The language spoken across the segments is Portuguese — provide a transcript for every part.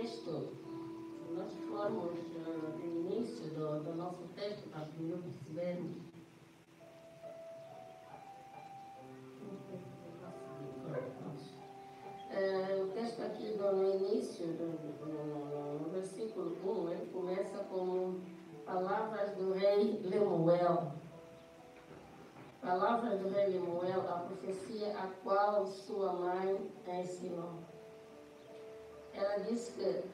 texto, se nós formos no início do nosso texto, para primeiro percebermos, o texto aqui no início, no versículo 1, ele começa com palavras do rei Lemuel. Palavras do rei Lemuel, a profecia a qual sua mãe ensinou. Ela diz que,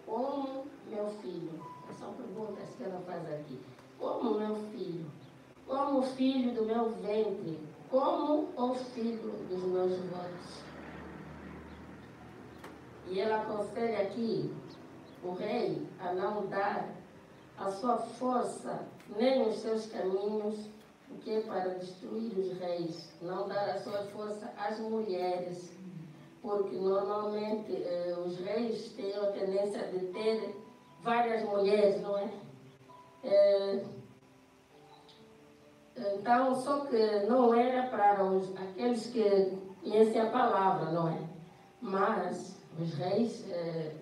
como meu filho, são perguntas que ela faz aqui, como meu filho, como o filho do meu ventre, como o filho dos meus olhos. E ela aconselha aqui o rei a não dar a sua força nem os seus caminhos, porque para destruir os reis, não dar a sua força às mulheres, porque normalmente os reis têm a tendência de ter várias mulheres, não é? Então, só que não era para aqueles que conhecem a palavra, não é? Mas os reis,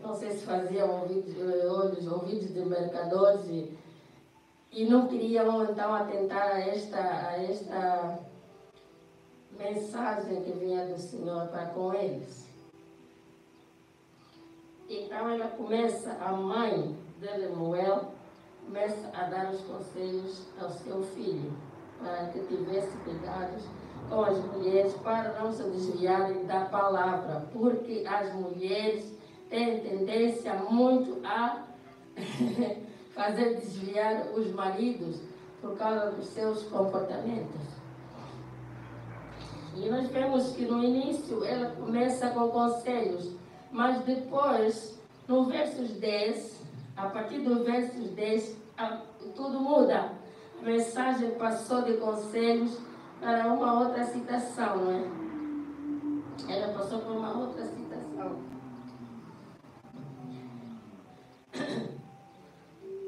não sei se faziam ouvidos de mercadores e não queriam então atentar a esta mensagem que vinha do Senhor para com eles. Então ela começa, a mãe de Lemuel, começa a dar os conselhos ao seu filho, para que tivesse cuidados com as mulheres, para não se desviarem da palavra, porque as mulheres têm tendência muito a fazer desviar os maridos por causa dos seus comportamentos. E nós vemos que no início ela começa com conselhos, mas depois, no versos 10, a partir do versos 10, tudo muda. A mensagem passou de conselhos para uma outra citação, não é? Ela passou por uma outra citação.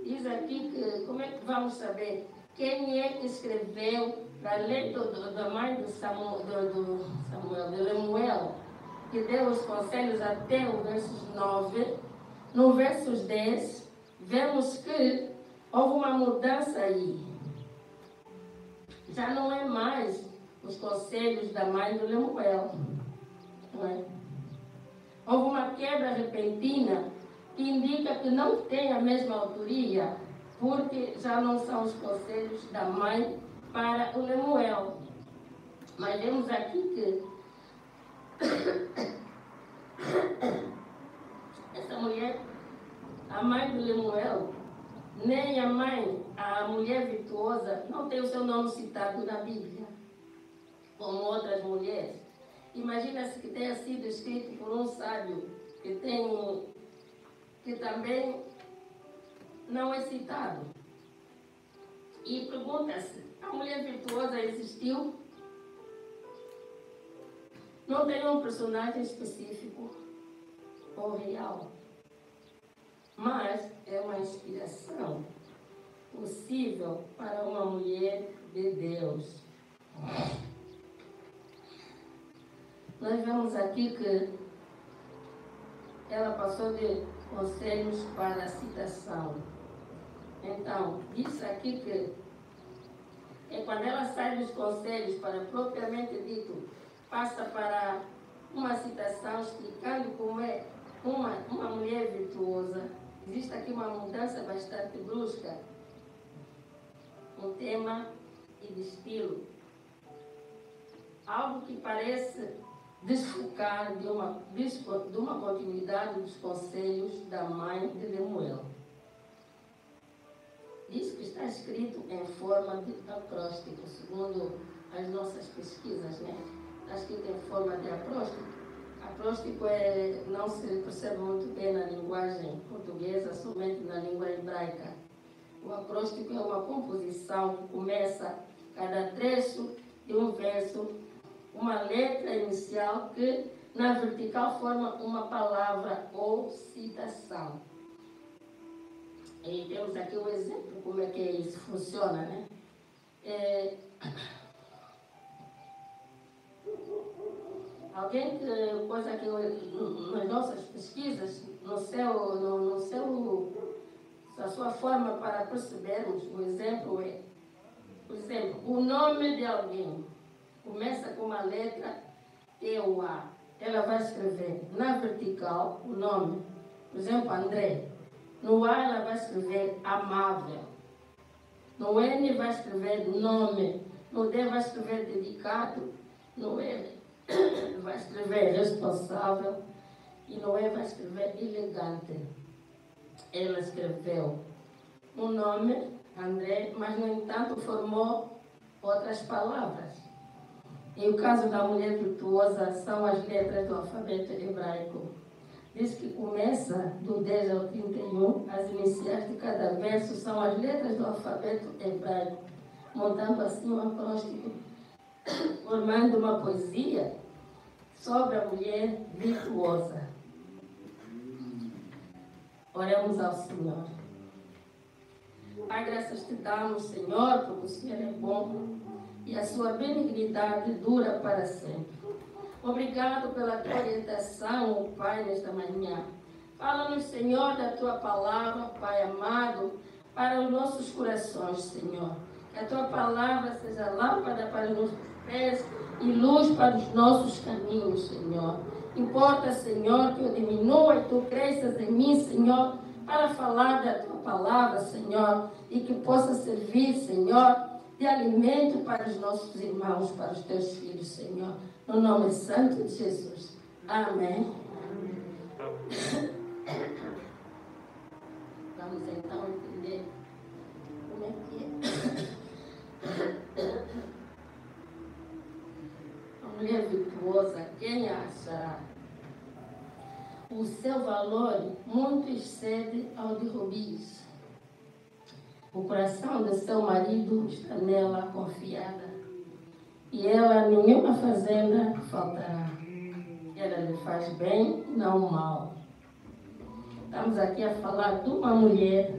Diz aqui que, como é que vamos saber quem é que escreveu, para ler da mãe de Lemuel, que deu os conselhos até o versos 9, no versos 10, vemos que houve uma mudança aí. Já não é mais os conselhos da mãe de Lemuel, não é? Houve uma quebra repentina que indica que não tem a mesma autoria, porque já não são os conselhos da mãe para o Lemuel. Mas vemos aqui que essa mulher, a mãe de Lemuel, nem a mãe, a mulher virtuosa, não tem o seu nome citado na Bíblia, como outras mulheres. Imagina-se que tenha sido escrito por um sábio que também não é citado. E pergunta-se, a mulher virtuosa existiu? Não tem um personagem específico ou real, mas é uma inspiração possível para uma mulher de Deus. Nós vemos aqui que ela passou de conselhos para a citação. Então, diz aqui que quando ela sai dos conselhos para propriamente dito, passa para uma citação explicando como é uma mulher virtuosa. Existe aqui uma mudança bastante brusca, um tema e de estilo. Algo que parece desfocar de uma continuidade dos conselhos da mãe de Lemuel. Diz que está escrito em forma de acróstico, segundo as nossas pesquisas, né? Está escrito em forma de acróstico. Acróstico não se percebe muito bem na linguagem portuguesa, somente na língua hebraica. O acróstico é uma composição que começa cada trecho de um verso, uma letra inicial que na vertical forma uma palavra ou citação. E temos aqui um exemplo como é que isso funciona, né? Alguém, coisa que nós nossas pesquisas, a sua forma para percebermos, o exemplo é, por exemplo, o nome de alguém começa com uma letra E ou A. Ela vai escrever na vertical o nome, por exemplo, André. No A ela vai escrever amável. No N vai escrever nome. No D vai escrever dedicado. No E vai escrever responsável. E no E vai escrever elegante. Ela escreveu um nome, André, mas no entanto formou outras palavras. Em o caso da mulher virtuosa, são as letras do alfabeto hebraico. Diz que começa do 10 ao 31, as iniciais de cada verso são as letras do alfabeto hebraico, montando assim um acróstico, formando uma poesia sobre a mulher virtuosa. Oremos ao Senhor. Pai, graças te damos, Senhor, porque o Senhor é bom e a sua benignidade dura para sempre. Obrigado pela tua orientação, Pai, nesta manhã. Fala-nos, Senhor, da tua palavra, Pai amado, para os nossos corações, Senhor. Que a tua palavra seja lâmpada para os nossos pés e luz para os nossos caminhos, Senhor. Importa, Senhor, que eu diminua e tu cresças em mim, Senhor, para falar da tua palavra, Senhor, e que possa servir, Senhor, de alimento para os nossos irmãos, para os teus filhos, Senhor. No nome santo de Jesus. Amém. Vamos então entender como é que é. A mulher virtuosa, quem a achará? O seu valor muito excede ao de rubis. O coração de seu marido está nela confiada, e ela nenhuma fazenda faltará. Ela lhe faz bem, não mal. Estamos aqui a falar de uma mulher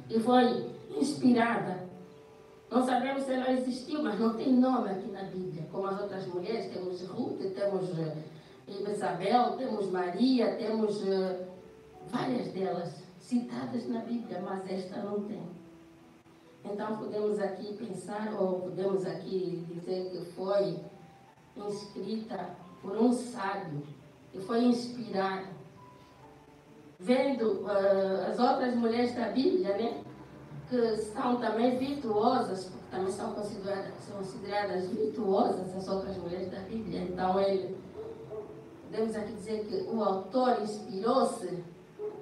que foi inspirada. Não sabemos se ela existiu, mas não tem nome aqui na Bíblia. Como as outras mulheres, temos Ruth, temos Isabel, temos Maria, temos várias delas citadas na Bíblia, mas esta não tem. Então podemos aqui pensar, ou podemos aqui dizer que foi inscrita por um sábio, que foi inspirado. Vendo as outras mulheres da Bíblia, né, que são também virtuosas, porque também são consideradas virtuosas as outras mulheres da Bíblia. Então podemos aqui dizer que o autor inspirou-se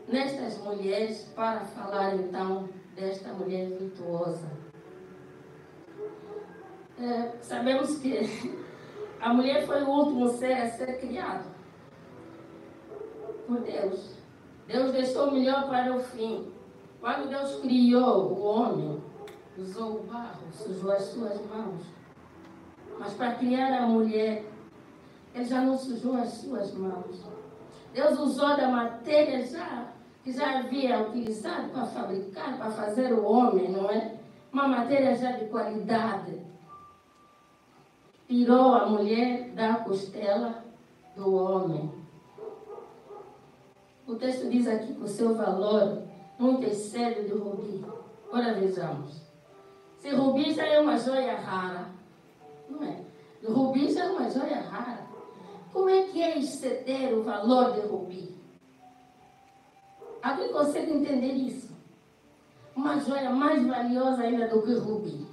nestas mulheres para falar então desta mulher virtuosa. Sabemos que a mulher foi o último ser a ser criado por Deus. Deus deixou o melhor para o fim. Quando Deus criou o homem, usou o barro, sujou as suas mãos. Mas para criar a mulher, Ele já não sujou as suas mãos. Deus usou da matéria que já havia utilizado para fabricar, para fazer o homem, não é? Uma matéria já de qualidade. Tirou a mulher da costela do homem. O texto diz aqui que o seu valor muito excede do rubi. Ora, vejamos. Se rubi já é uma joia rara, não é? O rubi já é uma joia rara. Como é que é exceder o valor de rubi? Alguém consegue entender isso? Uma joia mais valiosa ainda do que rubi.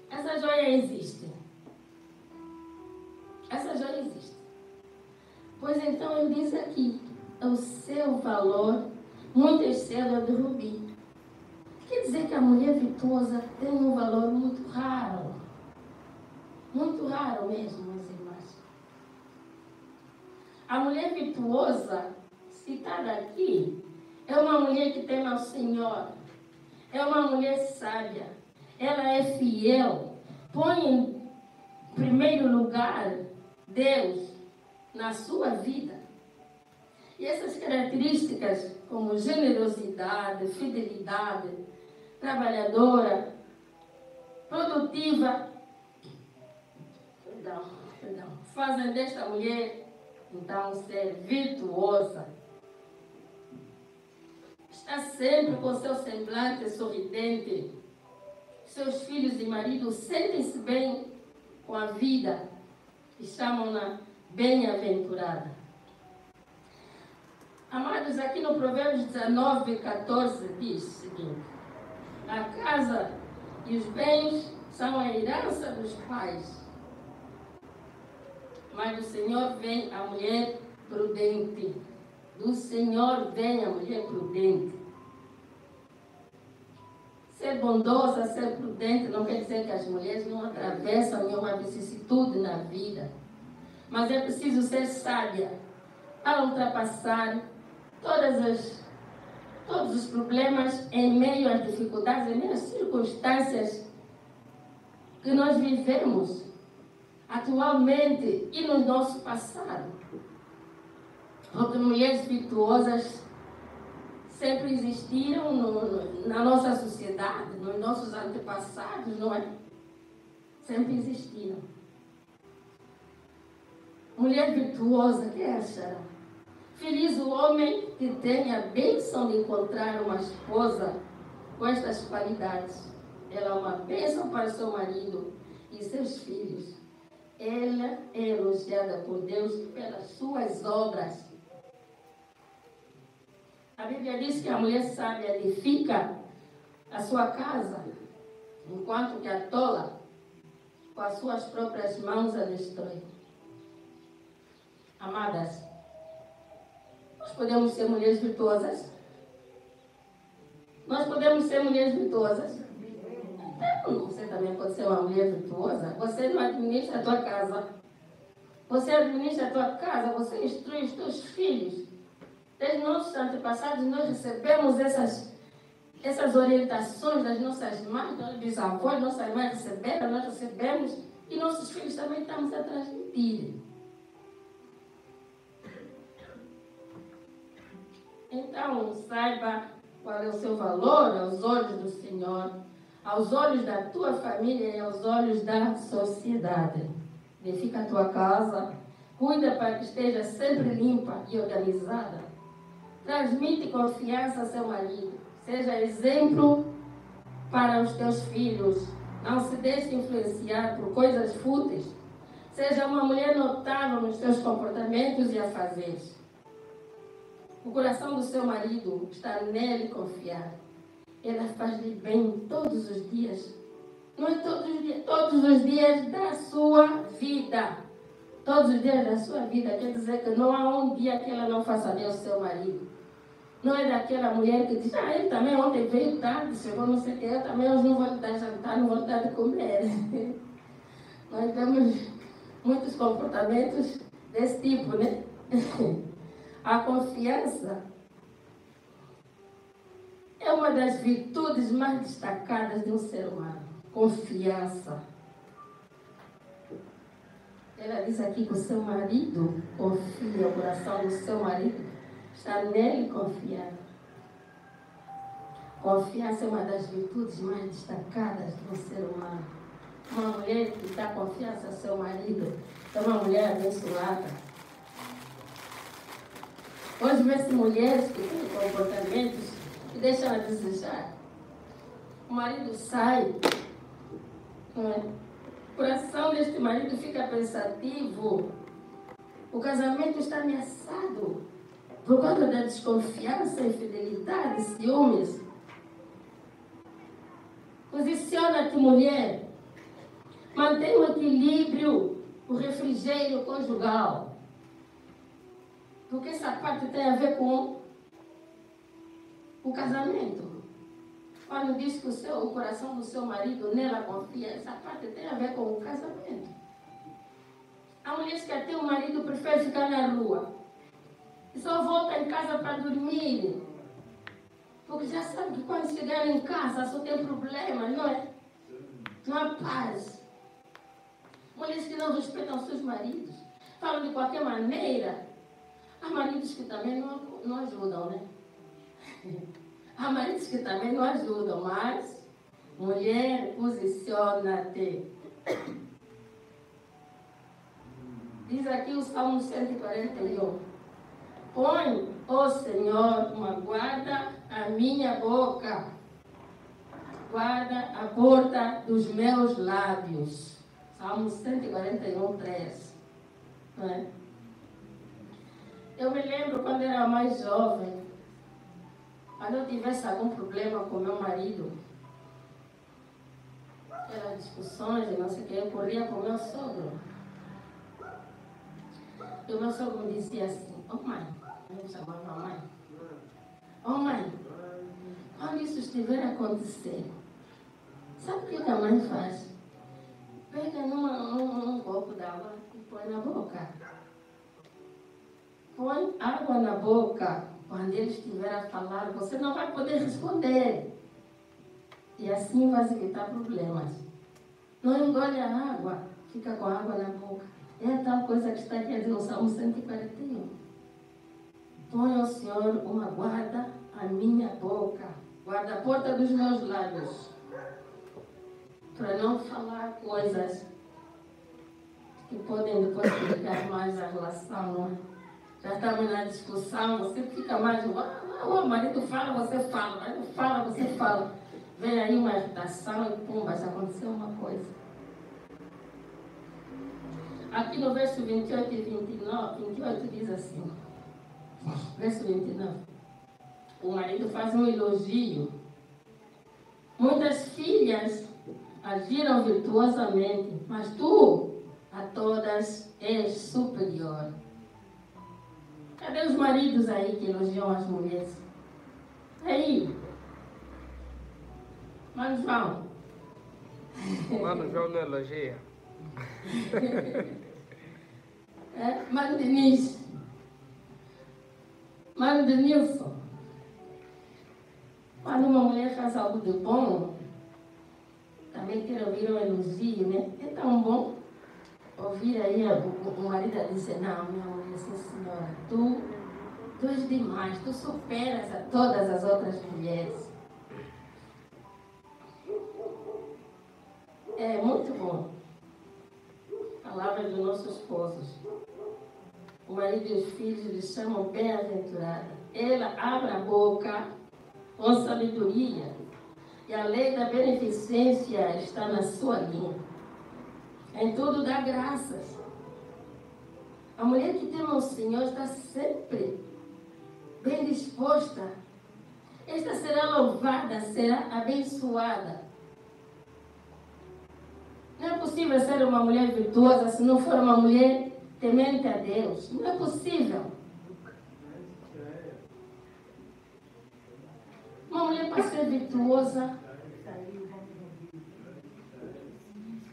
Essa joia existe. Essa joia existe. Pois então ele diz aqui, o seu valor muito excede ao de rubi. Quer dizer que a mulher virtuosa tem um valor muito raro. Muito raro mesmo, meus irmãos. A mulher virtuosa, citada aqui, é uma mulher que teme ao Senhor. É uma mulher sábia. Ela é fiel. Põe em primeiro lugar Deus na sua vida. E essas características, como generosidade, fidelidade, trabalhadora, produtiva, fazem desta mulher Então, ser virtuosa. Está sempre com seu semblante sorridente. Seus filhos e marido sentem-se bem com a vida e chamam-na bem-aventurada. Amados, aqui no Provérbios 19, 14 diz o seguinte: a casa e os bens são a herança dos pais, mas do Senhor vem a mulher prudente. Do Senhor vem a mulher prudente. Ser bondosa, ser prudente, não quer dizer que as mulheres não atravessam nenhuma vicissitude na vida. Mas é preciso ser sábia para ultrapassar todos os problemas em meio às dificuldades, em meio às circunstâncias que nós vivemos atualmente e no nosso passado. Porque mulheres virtuosas sempre existiram na nossa sociedade, nos nossos antepassados, não é? Sempre existiram. Mulher virtuosa, que é essa? Feliz o homem que tem a bênção de encontrar uma esposa com estas qualidades. Ela é uma bênção para seu marido e seus filhos. Ela é elogiada por Deus pelas suas obras. A Bíblia diz que a mulher sábia edifica a sua casa, enquanto que a tola, com as suas próprias mãos, a destrói. Amadas, nós podemos ser mulheres virtuosas? Nós podemos ser mulheres virtuosas? Você também pode ser uma mulher virtuosa. Você não administra a tua casa. Você administra a tua casa, você instrui os teus filhos. Desde nossos antepassados, nós recebemos essas orientações das nossas mães, dos bisavós, nossas mães receberam, nós recebemos, e nossos filhos também estamos a transmitir. Então, saiba qual é o seu valor aos olhos do Senhor, aos olhos da tua família e aos olhos da sociedade. Edifica a tua casa, cuida para que esteja sempre limpa e organizada. Transmite confiança a seu marido. Seja exemplo para os teus filhos. Não se deixe influenciar por coisas fúteis. Seja uma mulher notável nos seus comportamentos e afazeres. O coração do seu marido está nele confiar. Ela faz-lhe bem todos os dias. Não é todos os dias da sua vida. Todos os dias da sua vida. Quer dizer que não há um dia que ela não faça bem ao seu marido. Não é daquela mulher que diz, ele também ontem veio tarde, chegou não sei o que, eu também hoje não vou lhe dar jantar, não vou lhe dar de comer. Nós temos muitos comportamentos desse tipo, né? A confiança é uma das virtudes mais destacadas de um ser humano. Confiança. Ela diz aqui que o seu marido confia, o coração do seu marido está nele confiar. Confiança é uma das virtudes mais destacadas de um ser humano. Uma mulher que dá confiança ao seu marido é uma mulher abençoada. Hoje vê-se mulheres que têm comportamentos que deixam a desejar. O marido sai, não é? O coração deste marido fica pensativo. O casamento está ameaçado por conta da desconfiança, infidelidade, ciúmes. Posiciona-te, mulher. Mantenha o equilíbrio, o refrigério conjugal. Porque essa parte tem a ver com o casamento. Quando diz que o coração do seu marido nela confia, essa parte tem a ver com o casamento. Há mulheres que até o marido prefere ficar na rua. E só volta em casa para dormir. Porque já sabe que quando chegar em casa só tem problemas, não é? Não há paz. Mulheres que não respeitam seus maridos. Falam de qualquer maneira. Há maridos que também não ajudam, né? Há maridos que também não ajudam, mas mulher, posiciona-te. Diz aqui o Salmo 141. Põe, ó Senhor, uma guarda à minha boca. Guarda a porta dos meus lábios. Salmo 141, 3. Não é? Eu me lembro quando era mais jovem, quando eu tivesse algum problema com meu marido, eram discussões e não sei o que, eu corria para o meu sogro. E o meu sogro me dizia assim: "Ô mãe", eu me chamava mãe, "Ô mãe, quando isso estiver a acontecer, sabe o que a mãe faz? Pega num copo d'água e põe na boca. Põe água na boca. Quando ele estiver a falar, você não vai poder responder. E assim vai evitar problemas. Não engole a água, fica com a água na boca. É a tal coisa que está aqui a dizer o Salmo 141. Põe ao Senhor uma guarda à minha boca. Guarda a porta dos meus lábios. Para não falar coisas que podem depois complicar mais a relação, não é? Já estamos na discussão, você fica mais, o marido fala, você fala, o marido fala, você fala. Vem aí uma irritação e pumba, já aconteceu uma coisa. Aqui no verso 28 e 28 diz assim, verso 29, o marido faz um elogio. Muitas filhas agiram virtuosamente, mas tu a todas és superior. Cadê os maridos aí que elogiam as mulheres? Aí, Mano João. Mano João não elogia. Mano Denise. Mano Denilson. Quando uma mulher faz algo de bom, também quero ouvir um elogio, né? É tão bom ouvir aí o marido dizer: "Não, minha mulher, sim senhora, tu és demais, tu superas a todas as outras mulheres." É muito bom. Palavras dos nossos esposos. O marido e os filhos lhe chamam bem-aventurada. Ela abre a boca com sabedoria, e a lei da beneficência está na sua língua. Em tudo dá graças. A mulher que teme ao Senhor está sempre bem disposta. Esta será louvada, será abençoada. Não é possível ser uma mulher virtuosa se não for uma mulher temente a Deus. Não é possível. Uma mulher para ser virtuosa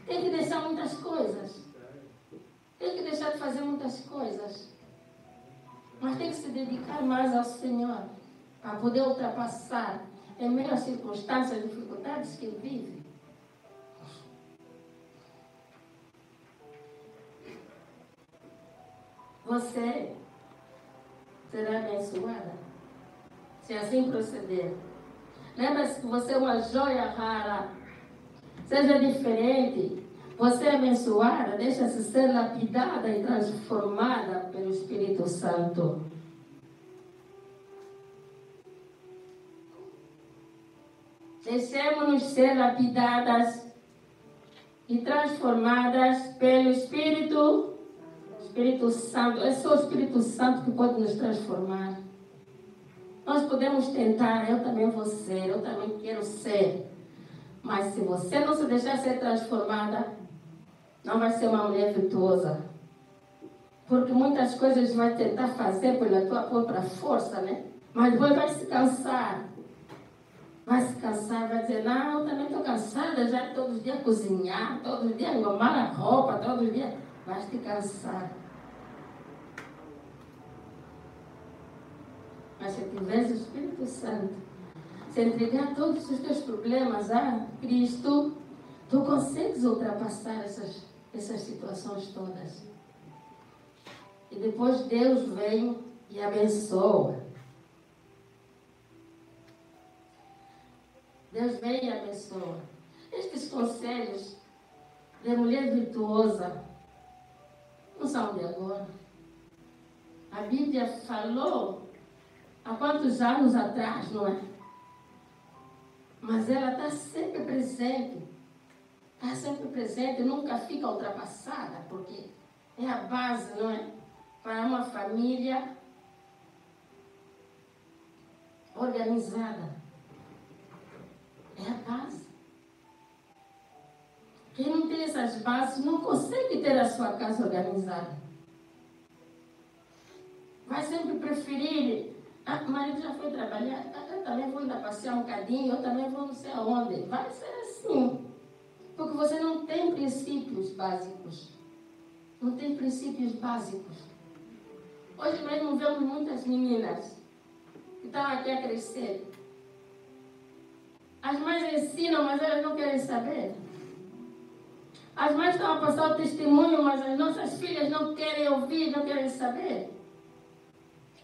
tem que deixar muitas coisas. Tem que deixar de fazer muitas coisas. Mas tem que se dedicar mais ao Senhor para poder ultrapassar em meio às circunstâncias, dificuldades que vive. Você será abençoada se assim proceder. Lembra-se que você é uma joia rara. Seja diferente. Você é abençoada, deixa-se ser lapidada e transformada pelo Espírito Santo. Deixemos-nos ser lapidadas e transformadas pelo Espírito Santo. É só o Espírito Santo que pode nos transformar. Nós podemos tentar, eu também vou ser, eu também quero ser. Mas se você não se deixar ser transformada, não vai ser uma mulher virtuosa. Porque muitas coisas vai tentar fazer pela tua própria força, né? Mas depois vai se cansar. Vai se cansar, vai dizer: "Não, eu também estou cansada, já todos os dias cozinhar, todos os dias engomar a roupa, todos os dias." Vai te cansar. Mas se tiveres o Espírito Santo, se entregar todos os teus problemas a Cristo, tu consegues ultrapassar essas situações todas. E depois Deus vem e abençoa. Deus vem e abençoa. Estes conselhos de mulher virtuosa não são de agora. A Bíblia falou há quantos anos atrás, não é? Mas ela está sempre presente. Está sempre presente, nunca fica ultrapassada, porque é a base, não é? Para uma família organizada. É a base. Quem não tem essas bases não consegue ter a sua casa organizada. Vai sempre preferir, o marido já foi trabalhar, eu também vou ainda passear um bocadinho, eu também vou não sei aonde. Vai ser assim. Porque você não tem princípios básicos. Não tem princípios básicos. Hoje mesmo vemos muitas meninas que estão aqui a crescer. As mães ensinam, mas elas não querem saber. As mães estão a passar o testemunho, mas as nossas filhas não querem ouvir, não querem saber.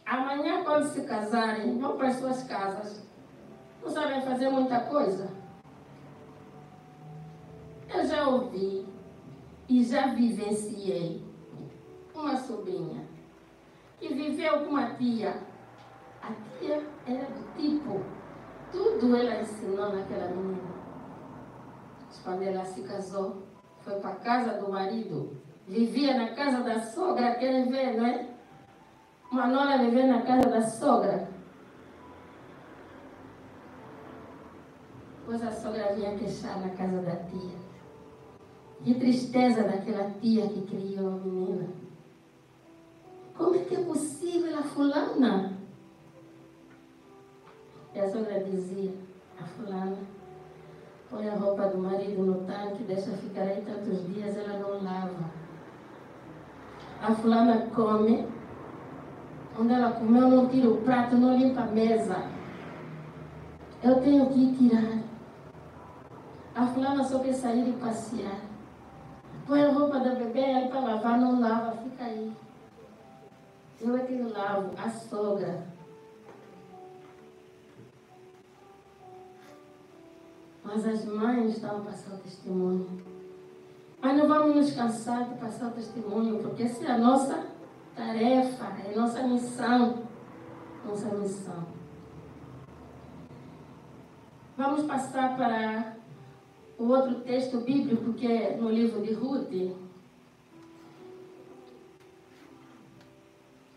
Amanhã, quando se casarem, vão para as suas casas. Não sabem fazer muita coisa. Eu já ouvi e já vivenciei uma sobrinha que viveu com uma tia. A tia era do tipo, tudo ela ensinou naquela menina. Mas quando ela se casou, foi para a casa do marido, vivia na casa da sogra, querem ver, não é? Uma nora vivia na casa da sogra. Depois a sogra vinha queixar na casa da tia. Que tristeza daquela tia que criou a menina. Como é que é possível a fulana? E a sogra dizia, a fulana põe a roupa do marido no tanque, deixa ficar aí tantos dias, ela não lava. A fulana come, onde ela comeu não tira o prato, não limpa a mesa. Eu tenho que ir tirar. A fulana só quer sair e passear. Põe a roupa da bebê aí para lavar, não lava, fica aí. Eu é que lavo, a sogra. Mas as mães estão a passar o testemunho. Mas não vamos nos cansar de passar o testemunho, porque essa é a nossa tarefa, é a nossa missão. Nossa missão. Vamos passar para o outro texto bíblico, que é no livro de Ruth.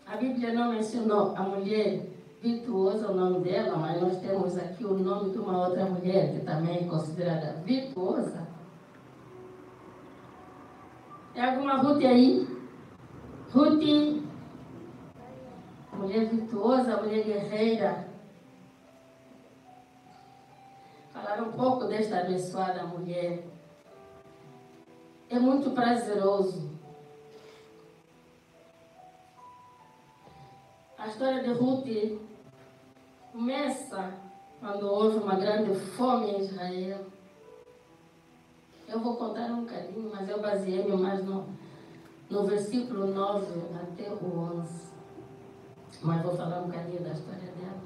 A Bíblia não mencionou a mulher virtuosa, o nome dela, mas nós temos aqui o nome de uma outra mulher que também é considerada virtuosa. Tem alguma Ruth aí? Ruth, mulher virtuosa, mulher guerreira. Falar um pouco desta abençoada mulher. É muito prazeroso. A história de Ruth começa quando houve uma grande fome em Israel. Eu vou contar um bocadinho, mas eu baseei-me mais no versículo 9 até o 11. Mas vou falar um bocadinho da história dela.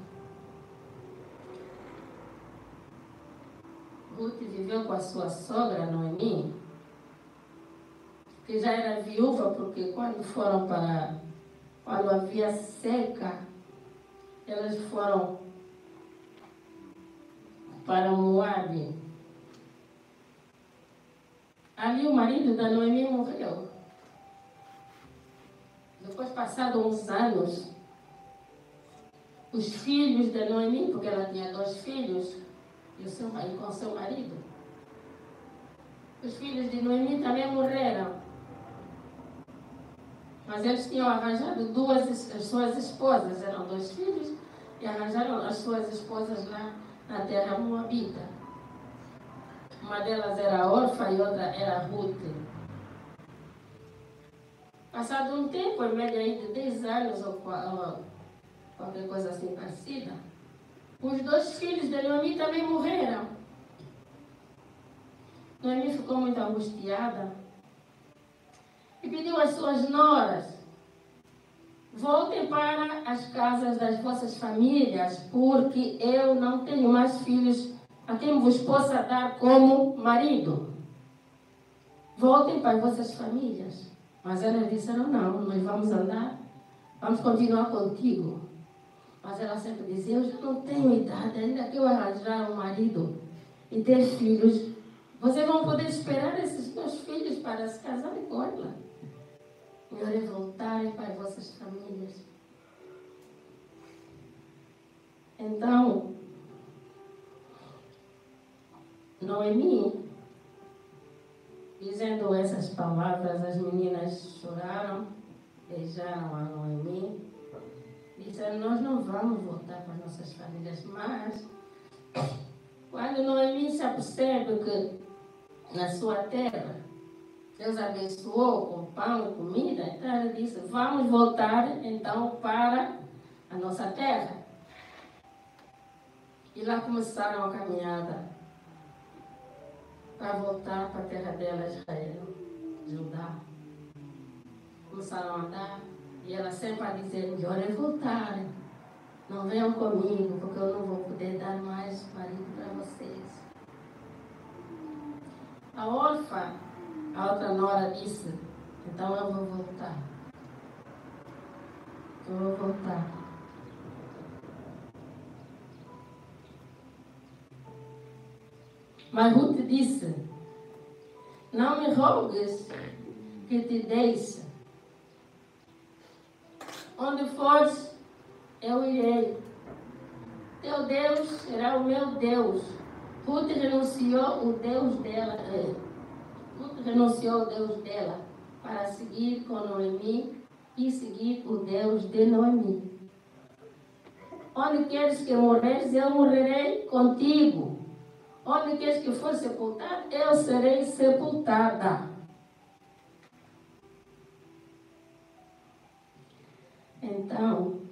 Ruth viveu com a sua sogra, Noemi, que já era viúva, porque quando havia seca, elas foram para Moabe. Ali o marido da Noemi morreu. Depois, passados uns anos, os filhos da Noemi, porque ela tinha 2 filhos, e com seu marido, os filhos de Noemi também morreram. Mas eles tinham arranjado as suas esposas, eram 2 filhos, e arranjaram as suas esposas lá na terra moabita. Uma delas era Orfa e outra era Ruth. Passado um tempo, em média aí de 10 anos ou qualquer coisa assim parecida, os 2 filhos de Noemi também morreram. Noemi ficou muito angustiada e pediu às suas noras: voltem para as casas das vossas famílias, porque eu não tenho mais filhos a quem vos possa dar como marido. Voltem para as vossas famílias. Mas elas disseram, não, nós vamos andar, vamos continuar contigo. Mas ela sempre dizia, eu já não tenho idade, ainda que eu arranjar um marido e ter filhos, vocês vão poder esperar esses meus filhos para se casarem com ela. Melhor é voltarem para as vossas famílias. Então, Noemi, dizendo essas palavras, as meninas choraram, beijaram a Noemi, disseram, nós não vamos voltar para nossas famílias, mas quando Noemi se apercebe que na sua terra Deus abençoou com pão e comida, então ela disse, vamos voltar então para a nossa terra. E lá começaram a caminhada para voltar para a terra dela, Israel, Judá. Começaram a andar e ela sempre a dizer, melhor é voltar. Não venham comigo, porque eu não vou poder dar mais marido para vocês. A Orfa, a outra nora, disse, então eu vou voltar. Eu vou voltar. Mas Ruth disse, não me rogues que te deixe. Onde fores, eu irei. Teu Deus será o meu Deus. Ruth renunciou ao Deus dela. Ruth renunciou ao Deus dela para seguir com Noemi e seguir o Deus de Noemi. Onde queres que morreres, eu morrerei contigo. Onde queres que for sepultado, eu serei sepultada. Então,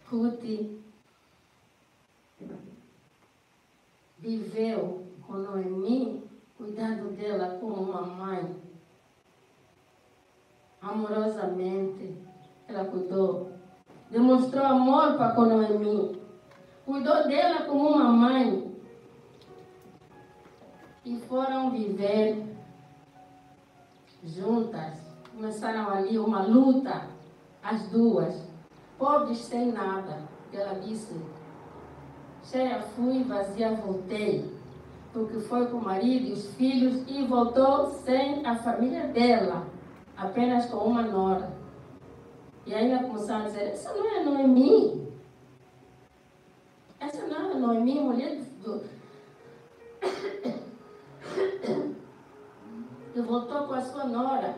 Ruth viveu com Noemi, cuidando dela como uma mãe. Amorosamente, ela cuidou. Demonstrou amor para com Noemi. Cuidou dela como uma mãe. E foram viver juntas. Começaram ali uma luta, as duas. Pobres sem nada. Ela disse, cheia fui, vazia voltei. Porque foi com o marido e os filhos e voltou sem a família dela. Apenas com uma nora. E ainda começaram a dizer, essa não é Noemi. Essa não é Noemi, mulher que voltou com a sua nora.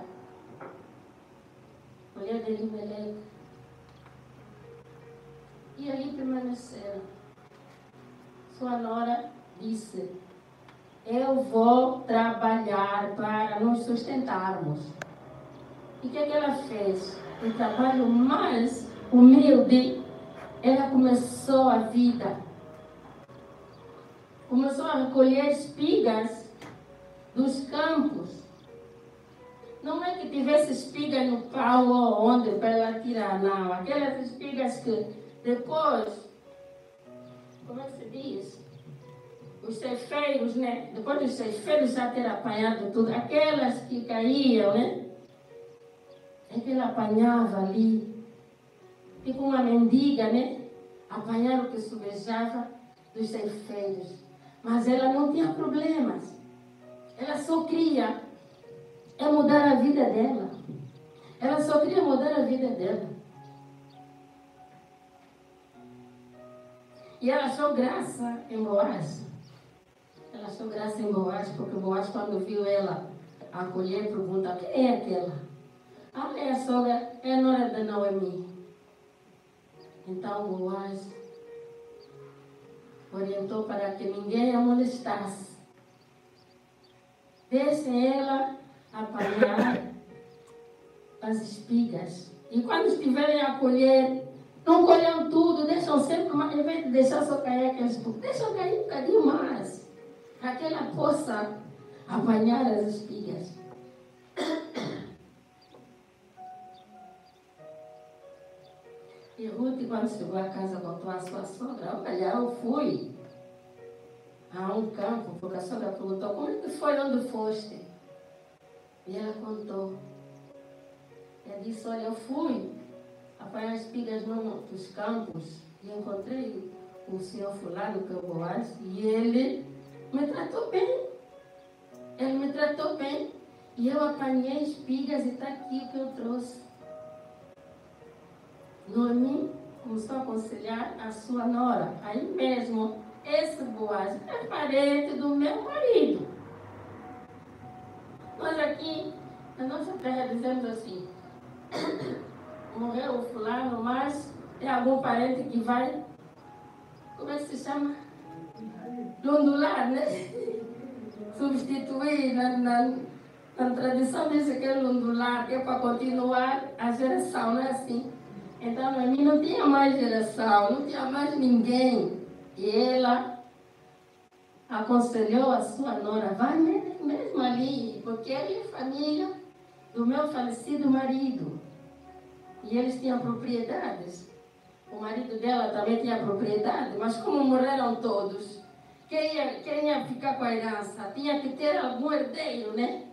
Mulher de Elimelec. E ali permaneceram. Sua nora disse, eu vou trabalhar para nos sustentarmos. E o que ela fez? O trabalho mais humilde, ela começou a vida. Começou a recolher espigas dos campos. Não é que tivesse espigas no pau ou onde para ela tirar, não. Aquelas espigas que depois, como é que se diz? Os ceifeiros, né? Depois dos ceifeiros já ter apanhado tudo, aquelas que caíam, né? É que ela apanhava ali, tipo uma mendiga, né? Apanhar o que subejava dos ceifeiros. Mas ela não tinha problemas. Ela só queria mudar a vida dela. Ela só queria mudar a vida dela. E ela achou graça em Boaz. Ela achou graça em Boaz, porque Boaz, quando viu ela acolher, pergunta, quem é aquela? Ah, é a sogra, é a nora da Noemi. Então Boaz orientou para que ninguém a molestasse. Deixe ela apanhar as espigas. E quando estiverem a colher, não colham tudo, deixam sempre mais, em vez de deixar só cair aqueles poucos, deixam cair um bocadinho mais. Para que ela possa apanhar as espigas. E Ruth, quando chegou a casa, contou à sua sogra, olha, eu fui a um campo, porque a sogra perguntou, como é que foi onde foste? E ela contou. Ela disse, olha, eu fui apanhar espigas nos campos e encontrei o senhor fulano, que é o Boaz, e ele me tratou bem. Ele me tratou bem. E eu apanhei espigas e está aqui o que eu trouxe. Noemi começou a aconselhar a sua nora. Aí mesmo, esse Boaz é parente do meu marido. Nós aqui, na nossa terra, dizemos assim, morreu o fulano, mas tem algum parente que vai, como é que se chama? Lundular, né? Substituir na tradição diz que é lundular, que é para continuar a geração, não é assim? Então, Noemi não tinha mais geração, não tinha mais ninguém. E ela aconselhou a sua nora, vai mesmo ali, porque ela é família do meu falecido marido. E eles tinham propriedades. O marido dela também tinha propriedade, mas como morreram todos, quem ia ficar com a herança? Tinha que ter algum herdeiro, né?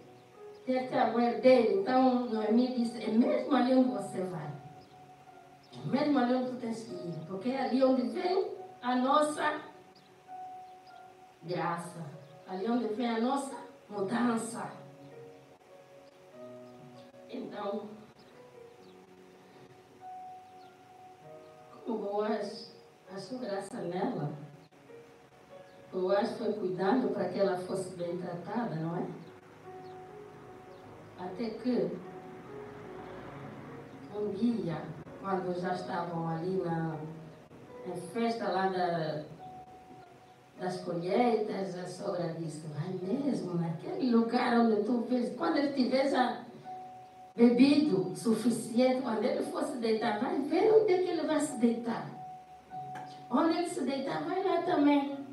Tinha que ter algum herdeiro. Então, Noemi disse, é mesmo ali onde você vai. É mesmo ali onde tu tens que ir. Porque é ali onde vem a nossa graça. Ali onde vem a nossa mudança. Então, como Boaz achou graça nela, Boaz foi cuidando para que ela fosse bem tratada, não é? Até que um dia, quando já estavam ali na festa lá das colheitas, a sogra disse, vai mesmo naquele lugar onde tu vês, quando ele tiver já bebido o suficiente, quando ele fosse deitar, vai ver onde é que ele vai se deitar. Onde ele se deitar, vai lá também.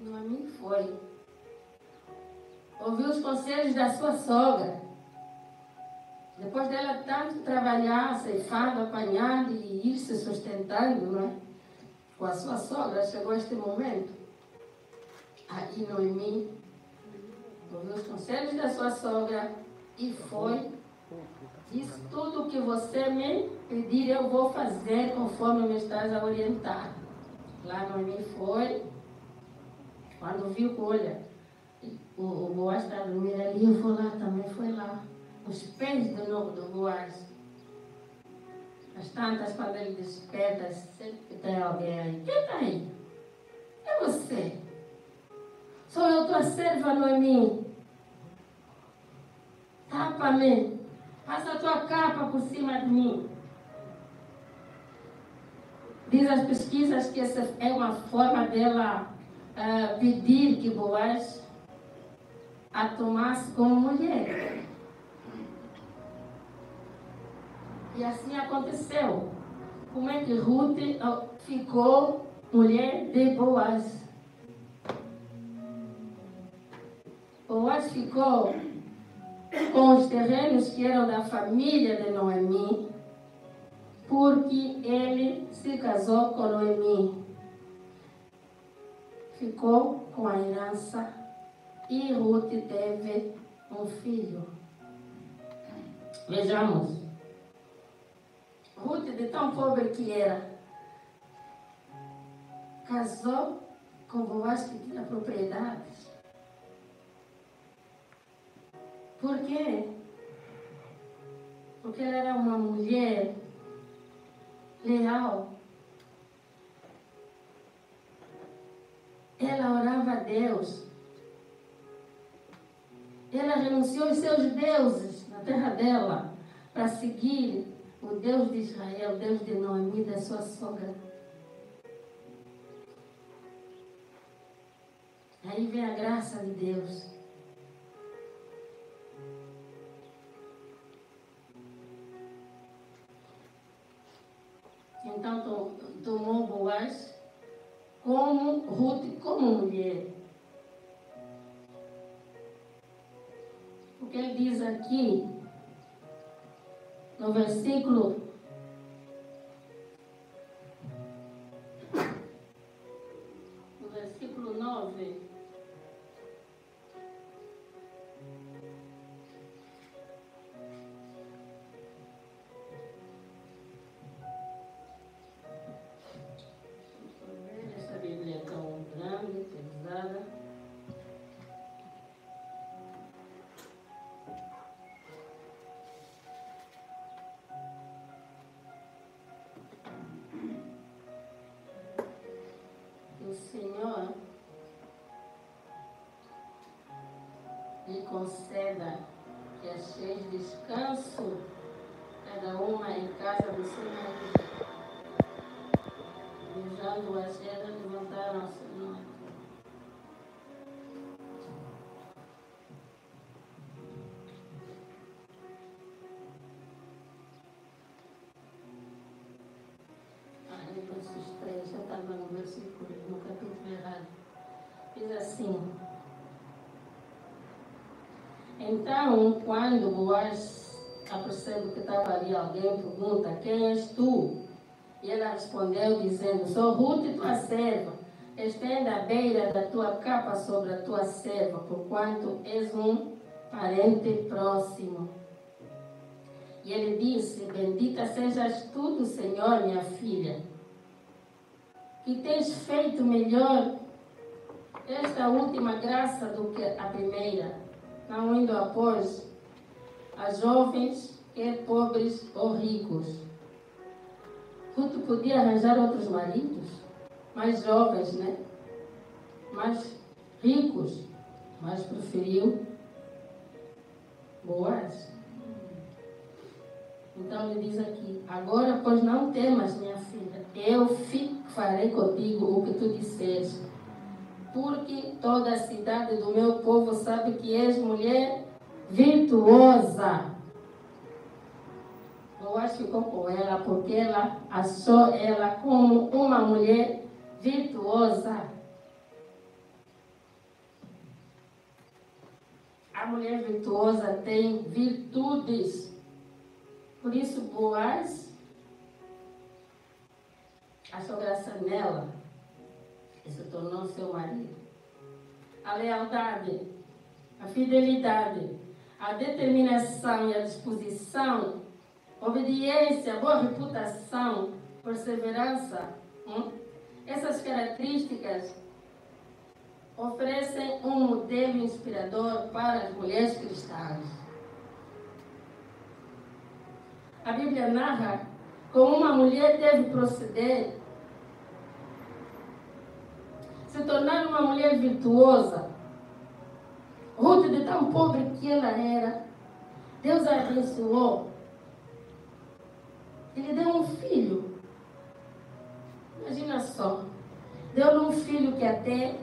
Noemi foi. Ouviu os conselhos da sua sogra. Depois dela tanto trabalhar, ceifando, apanhando e ir se sustentando, não é? Com a sua sogra, chegou este momento. Aí Noemi ouviu os conselhos da sua sogra e foi. Disse, tudo o que você me pedir, eu vou fazer conforme me estás a orientar. Lá Noemi foi. Quando viu que, olha, o Boaz estava dormindo ali, eu vou lá também, foi lá. Os pés do Boaz. As tantas, quando ele desperta, sempre que tem alguém aí. Quem está aí? É você. Sou eu tua serva, Noemi. Tapa-me. Passa a tua capa por cima de mim. Diz as pesquisas que essa é uma forma dela pedir que Boaz a tomasse como mulher. E assim aconteceu. Como é que Ruth ficou mulher de Boaz? Boaz ficou com os terrenos que eram da família de Noemi, porque ele se casou com Noemi. Ficou com a herança e Ruth teve um filho. Vejamos. Ruth, de tão pobre que era, casou com Boaz que tinha propriedades. Por quê? Porque ela era uma mulher leal. Ela orava a Deus. Ela renunciou aos seus deuses na terra dela para seguir o Deus de Israel, o Deus de Noemi, da sua sogra. Aí vem a graça de Deus. Então tomou Boaz como Ruth, como mulher. O que ele diz aqui, no versículo 9. conceda que acheis descanso, cada uma em casa do seu marido. Beijando-as, elas levantaram-se no marido. Versos 3, já estava no versículo, no capítulo errado. Diz assim: então, quando Boaz apercebe que estava ali alguém, pergunta: quem és tu? E ela respondeu dizendo: sou Ruth, tua serva. Estenda a beira da tua capa sobre a tua serva, porquanto és um parente próximo. E ele disse: bendita sejas tu do Senhor, minha filha, que tens feito melhor esta última graça do que a primeira, não indo após as jovens, quer pobres ou ricos. Ruth podia arranjar outros maridos, mais jovens, né? Mais ricos, mas preferiu Boaz. Então ele diz aqui: agora, pois não temas, minha filha, eu farei contigo o que tu disseres, porque toda a cidade do meu povo sabe que és mulher virtuosa. Boaz ficou com ela porque ela achou ela como uma mulher virtuosa. A mulher virtuosa tem virtudes. Por isso, Boaz achou graça nela e se tornou seu marido. A lealdade, a fidelidade, a determinação e a disposição, obediência, boa reputação, perseverança, essas características oferecem um modelo inspirador para as mulheres cristãs. A Bíblia narra como uma mulher deve proceder, se tornar uma mulher virtuosa. Ruth, de tão pobre que ela era, Deus a abençoou. Ele deu um filho. Imagina só. Deu-lhe um filho que até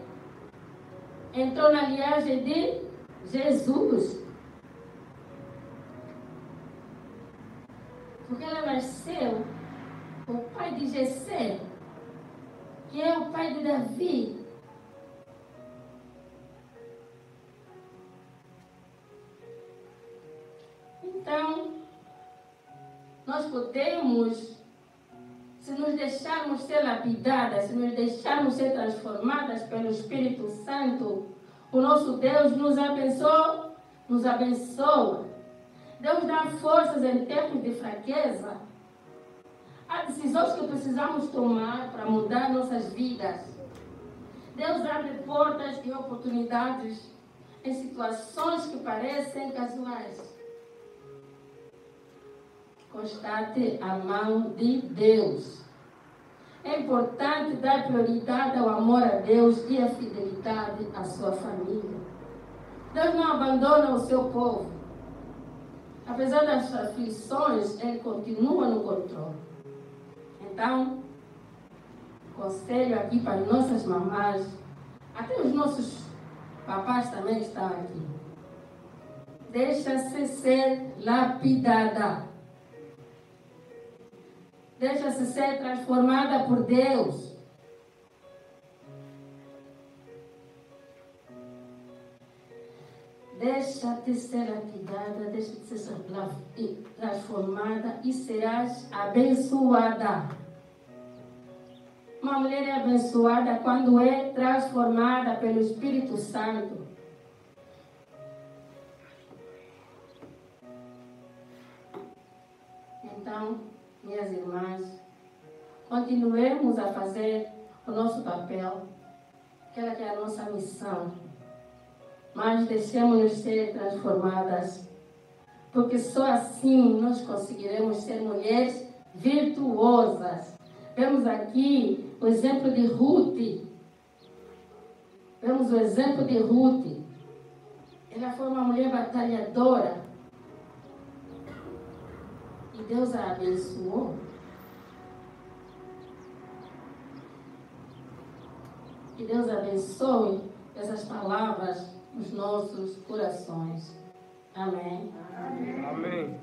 entrou na linhagem de Jesus. Porque ela nasceu o pai de Jessé, que é o pai de Davi. Então, nós podemos, se nos deixarmos ser lapidadas, se nos deixarmos ser transformadas pelo Espírito Santo, o nosso Deus nos abençoa. Deus dá forças em tempos de fraqueza. Há decisões que precisamos tomar para mudar nossas vidas. Deus abre portas e oportunidades em situações que parecem casuais. Constate a mão de Deus. É importante dar prioridade ao amor a Deus e à fidelidade à sua família. Deus não abandona o seu povo. Apesar das aflições, Ele continua no controle. Então, conselho aqui para nossas mamás, até os nossos papás também estão aqui. Deixa-se ser lapidada. Deixa-se ser transformada por Deus. Deixa-te ser lapidada, deixa-te ser transformada e serás abençoada. Uma mulher é abençoada quando é transformada pelo Espírito Santo. Então, minhas irmãs, continuemos a fazer o nosso papel, aquela que é a nossa missão, mas deixemos-nos ser transformadas, porque só assim nós conseguiremos ser mulheres virtuosas. Vemos aqui o exemplo de Ruth. Ela foi uma mulher mulher batalhadora. E Deus a abençoou. Que Deus abençoe essas palavras nos nossos corações. Amém. Amém.